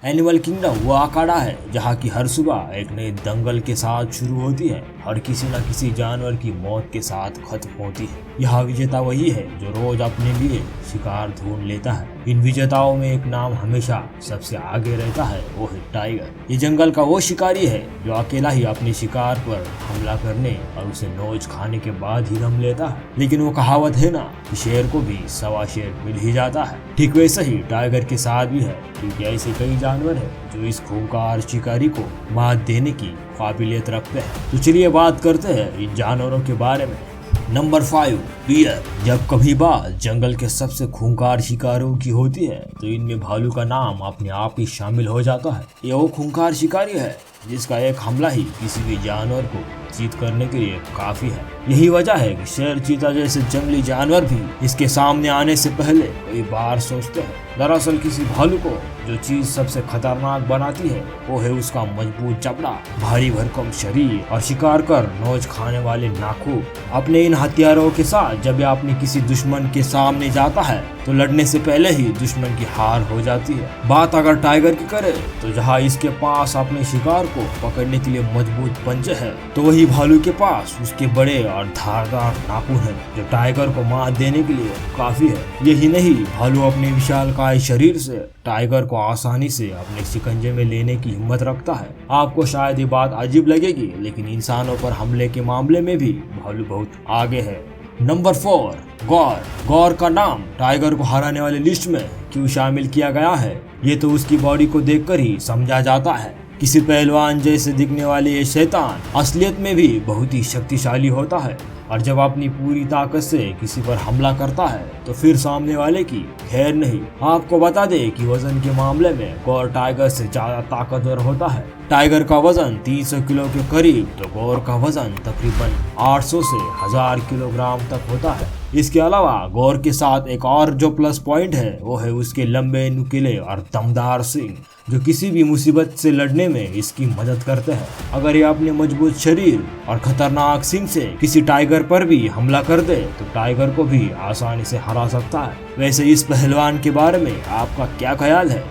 Animal kingdom वो अखाड़ा है जहाँ की हर सुबह एक नए दंगल के साथ शुरू होती है, हर किसी न किसी जानवर की मौत के साथ खत्म होती है। यहाँ विजेता वही है जो रोज अपने लिए शिकार ढूंढ लेता है। इन विजेताओं में एक नाम हमेशा सबसे आगे रहता है, वो है टाइगर। ये जंगल का वो शिकारी है जो अकेला ही अपने शिकार पर हमला करने और उसे नोच खाने के बाद ही दम लेता है। लेकिन वो कहावत है ना कि शेर को भी सवा शेर मिल ही जाता है, ठीक वैसा ही टाइगर के साथ भी है, क्योंकि ऐसे कई जानवर हैं जो इस खूंखार शिकारी को मात देने की काबिलियत रखते हैं। तो चलिए बात करते हैं इन जानवरों के बारे में। Number 5, bear. जब कभी बात जंगल के सबसे खूंखार शिकारों की होती है तो इनमें भालू का नाम अपने आप ही शामिल हो जाता है। ये वो खूंखार शिकारी है जिसका एक हमला ही किसी भी जानवर को जीत करने के लिए काफी है। यही वजह है कि शेर, चीता जैसे जंगली जानवर भी इसके सामने आने से पहले कई बार सोचते हैं। दरअसल किसी भालू को जो चीज सबसे खतरनाक बनाती है वो है उसका मजबूत चपड़ा, भारी भरकम शरीर और शिकार कर नोच खाने वाले नाखून। अपने इन हथियारों के साथ जब यह अपने किसी दुश्मन के सामने जाता है तो लड़ने से पहले ही दुश्मन की हार हो जाती है। बात अगर टाइगर की करे तो जहाँ इसके पास अपने शिकार को पकड़ने के लिए मजबूत पंजे है, तो वही भालू के पास उसके बड़े और धारदार नाखून है जो टाइगर को मात देने के लिए काफी है। यही नहीं, भालू अपने विशालकाय शरीर से टाइगर को आसानी से अपने शिकंजे में लेने की हिम्मत रखता है। आपको शायद ये बात अजीब लगेगी, लेकिन इंसानों पर हमले के मामले में भी भालू बहुत आगे है। नंबर 4, गौर। गौर का नाम टाइगर को हराने वाली लिस्ट में क्यों शामिल किया गया है, ये तो उसकी बॉडी को देखकर ही समझा जाता है। किसी पहलवान जैसे दिखने वाले ये शैतान असलियत में भी बहुत ही शक्तिशाली होता है और जब अपनी पूरी ताकत से किसी पर हमला करता है तो फिर सामने वाले की खैर नहीं। आपको बता दें कि वजन के मामले में गौर टाइगर से ज्यादा ताकतवर होता है। टाइगर का वजन 300 किलो के करीब तो गौर का वजन तकरीबन 800 से 1000 किलोग्राम तक होता है। इसके अलावा गौर के साथ एक और जो प्लस पॉइंट है वो है उसके लंबे, नुकीले और दमदार सींग, जो किसी भी मुसीबत से लड़ने में इसकी मदद करते हैं। अगर ये अपने मजबूत शरीर और खतरनाक सींग से किसी टाइगर पर भी हमला कर दे तो टाइगर को भी आसानी से हरा सकता है। वैसे इस पहलवान के बारे में आपका क्या ख्याल है?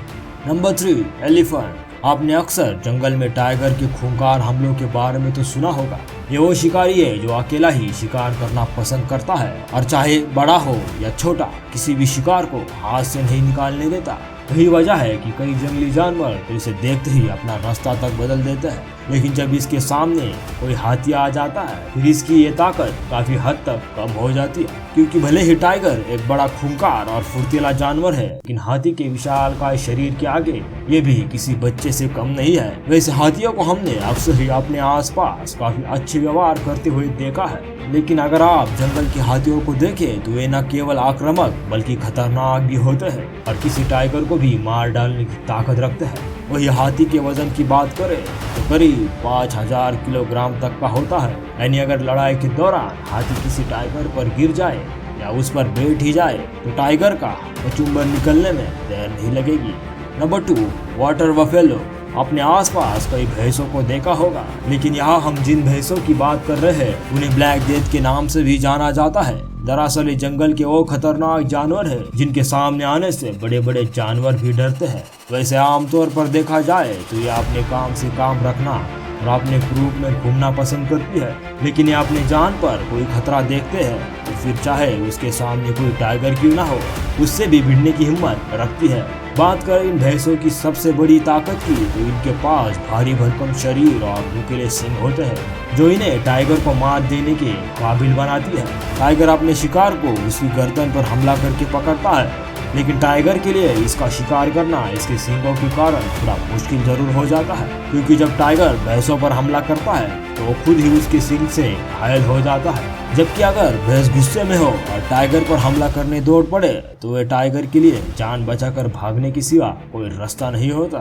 Number 3, elephant. आपने अक्सर जंगल में टाइगर के खूंखार हमलों के बारे में तो सुना होगा। ये वो शिकारी है जो अकेला ही शिकार करना पसंद करता है और चाहे बड़ा हो या छोटा, किसी भी शिकार को हाथ से नहीं निकालने देता। यही वजह है कि कई जंगली जानवर तो इसे देखते ही अपना रास्ता तक बदल देते हैं, लेकिन जब इसके सामने कोई हाथी आ जाता है फिर इसकी ये ताकत काफी हद तक कम हो जाती है। क्योंकि भले ही टाइगर एक बड़ा खूंखार और फुर्तीला जानवर है, लेकिन हाथी के विशालकाय शरीर के आगे ये भी किसी बच्चे से कम नहीं है। वैसे हाथियों को हमने अक्सर ही अपने आसपास काफी अच्छे व्यवहार करते हुए देखा है, लेकिन अगर आप जंगल के हाथियों को देखें तो वे न केवल आक्रामक बल्कि खतरनाक भी होते हैं और किसी टाइगर को भी मार डालने की ताकत रखते हैं। वही हाथी के वजन की बात करें तो करीब 5000 किलोग्राम तक का होता है। यानी अगर लड़ाई के दौरान हाथी किसी टाइगर पर गिर जाए या उस पर बैठ ही जाए तो टाइगर का कचुम्बर निकलने में देर नहीं लगेगी। Number 2, water buffalo. अपने आसपास कई भैंसों को देखा होगा, लेकिन यहाँ हम जिन भैंसों की बात कर रहे हैं उन्हें ब्लैक डेथ के नाम से भी जाना जाता है। दरअसल ये जंगल के वो खतरनाक जानवर है जिनके सामने आने से बड़े बड़े जानवर भी डरते हैं। वैसे आमतौर पर देखा जाए तो ये अपने काम से काम रखना और अपने ग्रुप में घूमना पसंद करती है, लेकिन ये अपने जान पर कोई खतरा देखते हैं तो फिर चाहे उसके सामने कोई टाइगर क्यों ना हो, उससे भी भिड़ने की हिम्मत रखती है। बात करें इन भैंसों की सबसे बड़ी ताकत की तो इनके पास भारी भरकम शरीर और नुकीले सींग होते हैं जो इन्हें टाइगर को मात देने के काबिल बनाती है। टाइगर अपने शिकार को उसकी गर्दन पर हमला करके पकड़ता है, लेकिन टाइगर के लिए इसका शिकार करना इसके सींगों के कारण थोड़ा मुश्किल जरूर हो जाता है, क्योंकि जब टाइगर भैंसों पर हमला करता है तो वो खुद ही उसके सींग से घायल हो जाता है। जबकि अगर भैंस गुस्से में हो और टाइगर पर हमला करने दौड़ पड़े तो वे टाइगर के लिए जान बचाकर भागने के सिवा कोई रास्ता नहीं होता।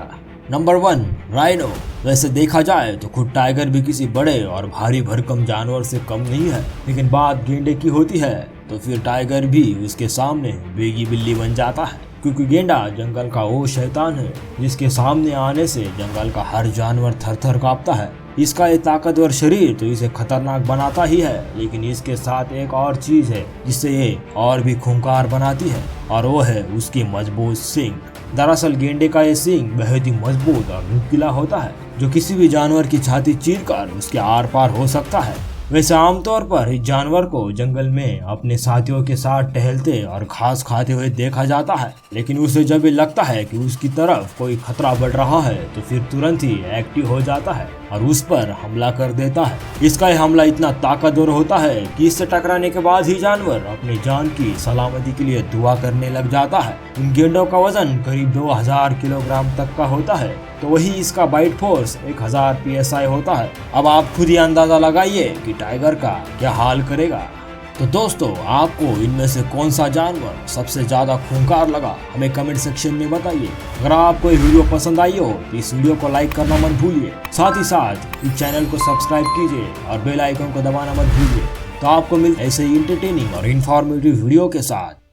Number 1, rhino. वैसे देखा जाए तो खुद टाइगर भी किसी बड़े और भारी भरकम जानवर से कम नहीं है, लेकिन बात गेंडे की होती है तो फिर टाइगर भी उसके सामने बेगी बिल्ली बन जाता है, क्योंकि गेंडा जंगल का वो शैतान है जिसके सामने आने से जंगल का हर जानवर थर थर कांपता है। इसका ये ताकतवर शरीर तो इसे खतरनाक बनाता ही है, लेकिन इसके साथ एक और चीज है जिससे ये और भी खूंखार बनाती है और वो है उसकी मजबूत सींग। दरअसल गेंडे का ये सींग बेहद ही मजबूत और नुकीला होता है, जो किसी भी जानवर की छाती चीरकर उसके आर पार हो सकता है। वैसे आमतौर पर इस जानवर को जंगल में अपने साथियों के साथ टहलते और घास खाते हुए देखा जाता है, लेकिन उसे जब भी लगता है कि उसकी तरफ कोई खतरा बढ़ रहा है तो फिर तुरंत ही एक्टिव हो जाता है और उस पर हमला कर देता है। इसका यह हमला इतना ताकतवर होता है कि इससे टकराने के बाद ही जानवर अपनी जान की सलामती के लिए दुआ करने लग जाता है। इन गेंडों का वजन करीब 2000 किलोग्राम तक का होता है, तो वही इसका बाइट फोर्स 1000 PSI होता है। अब आप खुद ही अंदाजा लगाइए कि टाइगर का क्या हाल करेगा। तो दोस्तों, आपको इनमें से कौन सा जानवर सबसे ज्यादा खूंखार लगा, हमें कमेंट सेक्शन में बताइए। अगर आपको ये वीडियो पसंद आई हो तो इस वीडियो को लाइक करना मत भूलिए, साथ ही साथ इस चैनल को सब्सक्राइब कीजिए और बेल आइकन को दबाना मत भूलिए, तो आपको मिलते ऐसे ही इंटरटेनिंग और इन्फॉर्मेटिव वीडियो के साथ।